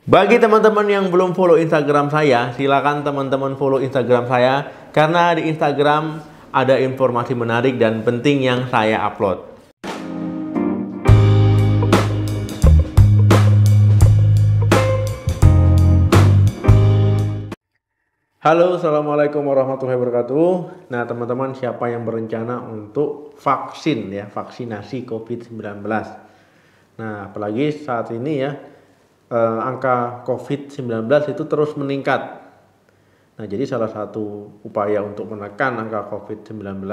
Bagi teman-teman yang belum follow Instagram saya, silakan teman-teman follow Instagram saya karena di Instagram ada informasi menarik dan penting yang saya upload. Halo, assalamualaikum warahmatullahi wabarakatuh. Nah, teman-teman, siapa yang berencana untuk vaksin ya, vaksinasi COVID-19? Nah, apalagi saat ini ya, angka COVID-19 itu terus meningkat. Nah, jadi salah satu upaya untuk menekan angka COVID-19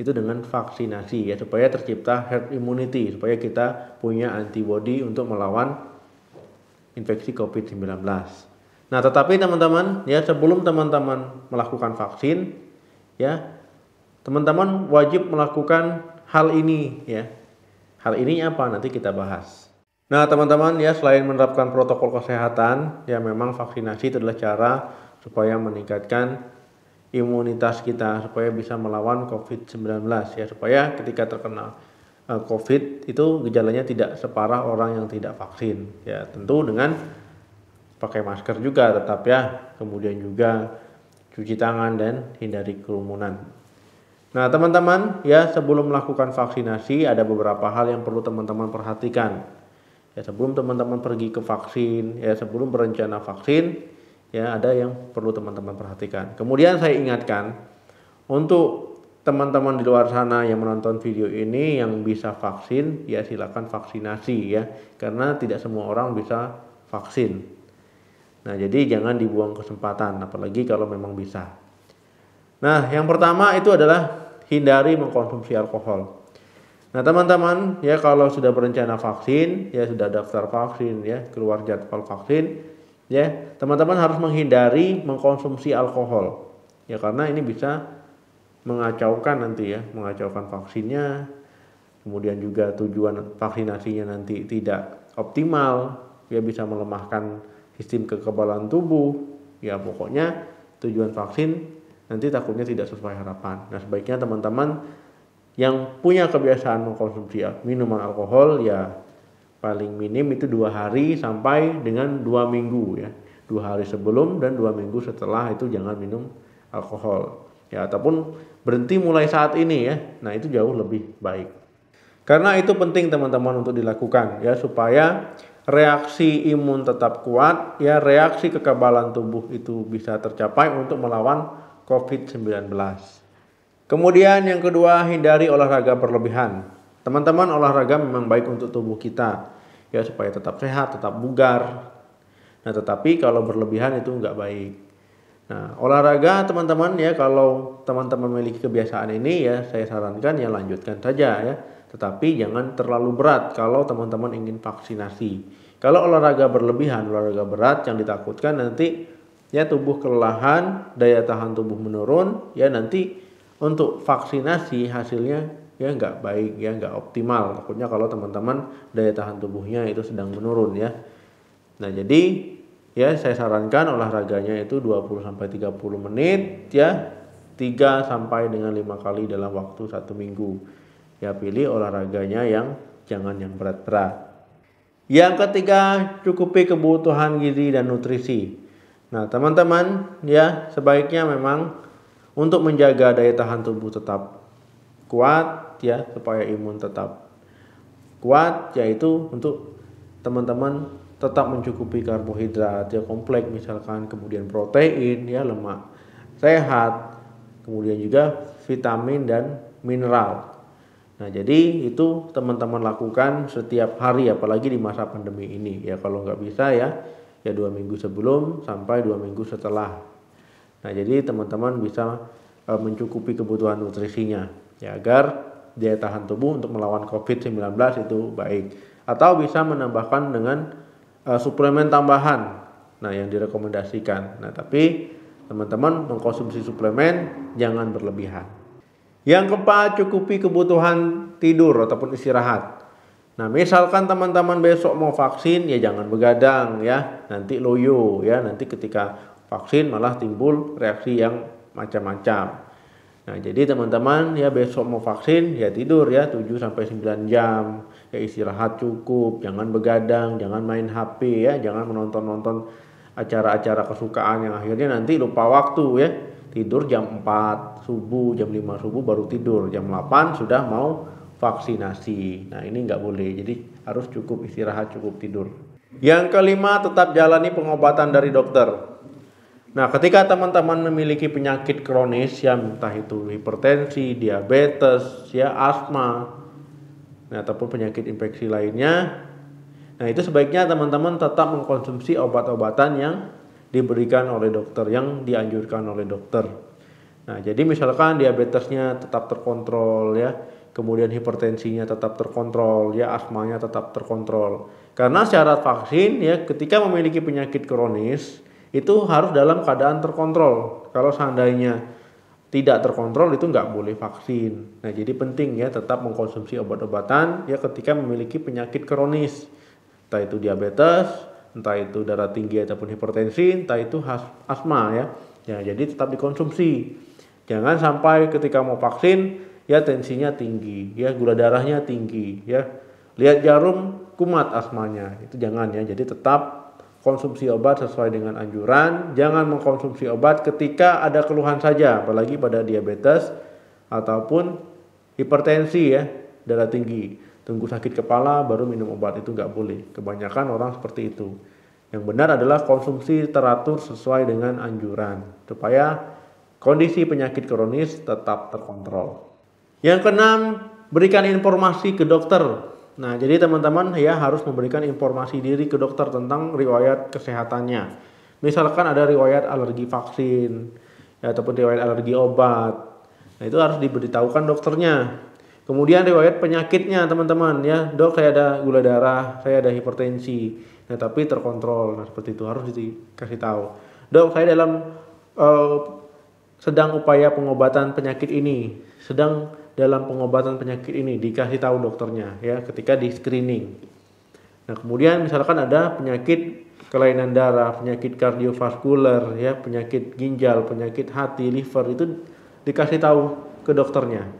itu dengan vaksinasi ya, supaya tercipta herd immunity, supaya kita punya antibody untuk melawan infeksi COVID-19. Nah, tetapi teman-teman ya, sebelum teman-teman melakukan vaksin ya, teman-teman wajib melakukan hal ini ya. Hal ini apa? Nanti kita bahas. Nah, teman-teman ya, selain menerapkan protokol kesehatan, ya memang vaksinasi itu adalah cara supaya meningkatkan imunitas kita supaya bisa melawan COVID-19 ya, supaya ketika terkena COVID itu gejalanya tidak separah orang yang tidak vaksin ya, tentu dengan pakai masker juga tetap ya, kemudian juga cuci tangan dan hindari kerumunan. Nah, teman-teman ya, sebelum melakukan vaksinasi ada beberapa hal yang perlu teman-teman perhatikan. Ya, sebelum teman-teman pergi ke vaksin, ya sebelum berencana vaksin, ya ada yang perlu teman-teman perhatikan. Kemudian saya ingatkan untuk teman-teman di luar sana yang menonton video ini yang bisa vaksin, ya silakan vaksinasi ya, karena tidak semua orang bisa vaksin. Nah, jadi jangan dibuang kesempatan, apalagi kalau memang bisa. Nah, yang pertama itu adalah hindari mengkonsumsi alkohol. Nah, teman-teman ya, kalau sudah berencana vaksin, ya sudah daftar vaksin ya, keluar jadwal vaksin, ya teman-teman harus menghindari mengkonsumsi alkohol. Ya, karena ini bisa mengacaukan nanti ya, mengacaukan vaksinnya. Kemudian juga tujuan vaksinasinya nanti tidak optimal, ya bisa melemahkan sistem kekebalan tubuh. Ya, pokoknya tujuan vaksin nanti takutnya tidak sesuai harapan. Nah, sebaiknya teman-teman yang punya kebiasaan mengkonsumsi minuman alkohol ya paling minim itu 2 hari sampai dengan 2 minggu ya. 2 hari sebelum dan 2 minggu setelah itu jangan minum alkohol. Ya, ataupun berhenti mulai saat ini ya. Nah, itu jauh lebih baik. Karena itu penting teman-teman untuk dilakukan ya, supaya reaksi imun tetap kuat ya, reaksi kekebalan tubuh itu bisa tercapai untuk melawan COVID-19. Kemudian yang kedua, hindari olahraga berlebihan. Teman-teman, olahraga memang baik untuk tubuh kita ya, supaya tetap sehat, tetap bugar. Nah, tetapi kalau berlebihan itu enggak baik. Nah, olahraga teman-teman ya, kalau teman-teman memiliki kebiasaan ini ya, saya sarankan ya lanjutkan saja ya. Tetapi jangan terlalu berat kalau teman-teman ingin vaksinasi. Kalau olahraga berlebihan, olahraga berat, yang ditakutkan nanti ya tubuh kelelahan, daya tahan tubuh menurun, ya nanti untuk vaksinasi hasilnya ya nggak baik ya, nggak optimal. Takutnya kalau teman-teman daya tahan tubuhnya itu sedang menurun ya. Nah, jadi ya saya sarankan olahraganya itu 20-30 menit ya, 3 sampai dengan 5 kali dalam waktu 1 minggu. Ya, pilih olahraganya yang jangan yang berat-berat. Yang ketiga, cukupi kebutuhan gizi dan nutrisi. Nah, teman-teman ya, sebaiknya memang untuk menjaga daya tahan tubuh tetap kuat ya, supaya imun tetap kuat, yaitu untuk teman-teman tetap mencukupi karbohidrat ya, kompleks misalkan, kemudian protein ya, lemak sehat, kemudian juga vitamin dan mineral. Nah, jadi itu teman-teman lakukan setiap hari, apalagi di masa pandemi ini ya. Kalau nggak bisa ya 2 minggu sebelum sampai 2 minggu setelah. Nah, jadi teman-teman bisa mencukupi kebutuhan nutrisinya ya, agar daya tahan tubuh untuk melawan COVID-19 itu baik. Atau bisa menambahkan dengan suplemen tambahan, nah yang direkomendasikan. Nah, tapi teman-teman mengkonsumsi suplemen jangan berlebihan. Yang keempat, cukupi kebutuhan tidur ataupun istirahat. Nah, misalkan teman-teman besok mau vaksin ya jangan begadang ya, nanti loyo ya, nanti ketika vaksin malah timbul reaksi yang macam-macam. Nah, jadi teman-teman ya besok mau vaksin ya tidur ya 7 sampai 9 jam. Ya istirahat cukup, jangan begadang, jangan main HP ya, jangan menonton-nonton acara-acara kesukaan yang akhirnya nanti lupa waktu ya. Tidur jam 4 subuh, jam 5 subuh baru tidur, jam 8 sudah mau vaksinasi. Nah, ini nggak boleh. Jadi harus cukup istirahat, cukup tidur. Yang kelima, tetap jalani pengobatan dari dokter. Nah, ketika teman-teman memiliki penyakit kronis ya, entah itu hipertensi, diabetes, ya asma, nah, ataupun penyakit infeksi lainnya, nah itu sebaiknya teman-teman tetap mengkonsumsi obat-obatan yang diberikan oleh dokter, yang dianjurkan oleh dokter. Nah, jadi misalkan diabetesnya tetap terkontrol ya, kemudian hipertensinya tetap terkontrol, ya asmanya tetap terkontrol. Karena syarat vaksin ya, ketika memiliki penyakit kronis itu harus dalam keadaan terkontrol. Kalau seandainya tidak terkontrol itu nggak boleh vaksin. Nah, jadi penting ya tetap mengkonsumsi obat-obatan ya ketika memiliki penyakit kronis. Entah itu diabetes, entah itu darah tinggi ataupun hipertensi, entah itu asma ya. Ya, jadi tetap dikonsumsi. Jangan sampai ketika mau vaksin ya tensinya tinggi, ya gula darahnya tinggi, ya. Lihat jarum kumat asmanya. Itu jangan ya. Jadi tetap konsumsi obat sesuai dengan anjuran, jangan mengkonsumsi obat ketika ada keluhan saja, apalagi pada diabetes ataupun hipertensi ya, darah tinggi. Tunggu sakit kepala baru minum obat, itu nggak boleh. Kebanyakan orang seperti itu. Yang benar adalah konsumsi teratur sesuai dengan anjuran, supaya kondisi penyakit kronis tetap terkontrol. Yang keenam, berikan informasi ke dokter. Nah, jadi teman-teman ya harus memberikan informasi diri ke dokter tentang riwayat kesehatannya. Misalkan ada riwayat alergi vaksin ya, ataupun riwayat alergi obat. Nah, itu harus diberitahukan dokternya. Kemudian riwayat penyakitnya teman-teman ya. Dok, saya ada gula darah, saya ada hipertensi. Nah, tapi terkontrol. Nah, seperti itu harus dikasih tahu. Dok, saya sedang upaya pengobatan penyakit ini, dalam pengobatan penyakit ini, dikasih tahu dokternya ya ketika di screening. Nah, kemudian misalkan ada penyakit kelainan darah, penyakit kardiovaskuler ya, penyakit ginjal, penyakit hati, liver, itu dikasih tahu ke dokternya.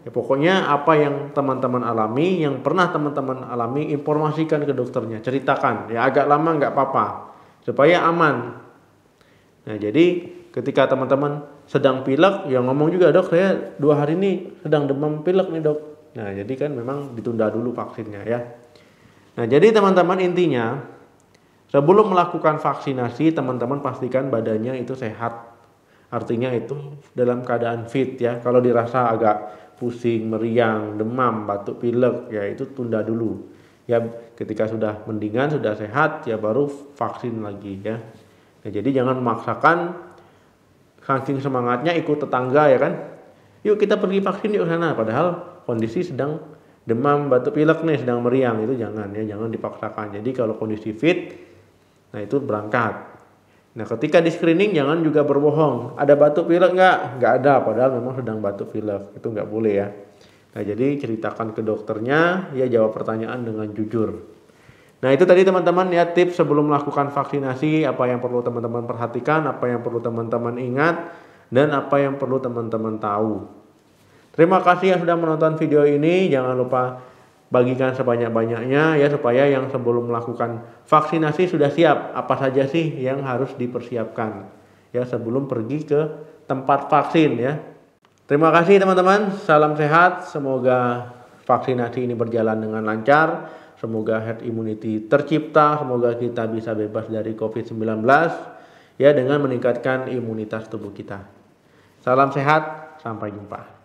Ya, pokoknya apa yang teman-teman alami, yang pernah teman-teman alami, informasikan ke dokternya, ceritakan. Ya agak lama nggak apa-apa supaya aman. Nah, jadi ketika teman-teman sedang pilek, ya ngomong juga, dok saya 2 hari ini sedang demam pilek nih dok. Nah, jadi kan memang ditunda dulu vaksinnya ya. Nah, jadi teman-teman intinya sebelum melakukan vaksinasi, teman-teman pastikan badannya itu sehat. Artinya itu dalam keadaan fit ya. Kalau dirasa agak pusing, meriang, demam, batuk pilek, ya itu tunda dulu. Ya ketika sudah mendingan, sudah sehat, ya baru vaksin lagi ya. Nah, jadi jangan memaksakan. Saking semangatnya ikut tetangga ya kan, yuk kita pergi vaksin yuk sana, padahal kondisi sedang demam, batuk pilek nih, sedang meriang, itu jangan ya, jangan dipaksakan. Jadi kalau kondisi fit, nah itu berangkat. Nah, ketika di screening jangan juga berbohong, ada batuk pilek nggak ada, padahal memang sedang batuk pilek, itu nggak boleh ya. Nah, jadi ceritakan ke dokternya, ya jawab pertanyaan dengan jujur. Nah, itu tadi teman-teman ya tips sebelum melakukan vaksinasi, apa yang perlu teman-teman perhatikan, apa yang perlu teman-teman ingat, dan apa yang perlu teman-teman tahu. Terima kasih yang sudah menonton video ini, jangan lupa bagikan sebanyak-banyaknya ya, supaya yang sebelum melakukan vaksinasi sudah siap, apa saja sih yang harus dipersiapkan ya sebelum pergi ke tempat vaksin ya. Terima kasih teman-teman, salam sehat, semoga vaksinasi ini berjalan dengan lancar. Semoga herd immunity tercipta, semoga kita bisa bebas dari COVID-19 ya dengan meningkatkan imunitas tubuh kita. Salam sehat, sampai jumpa.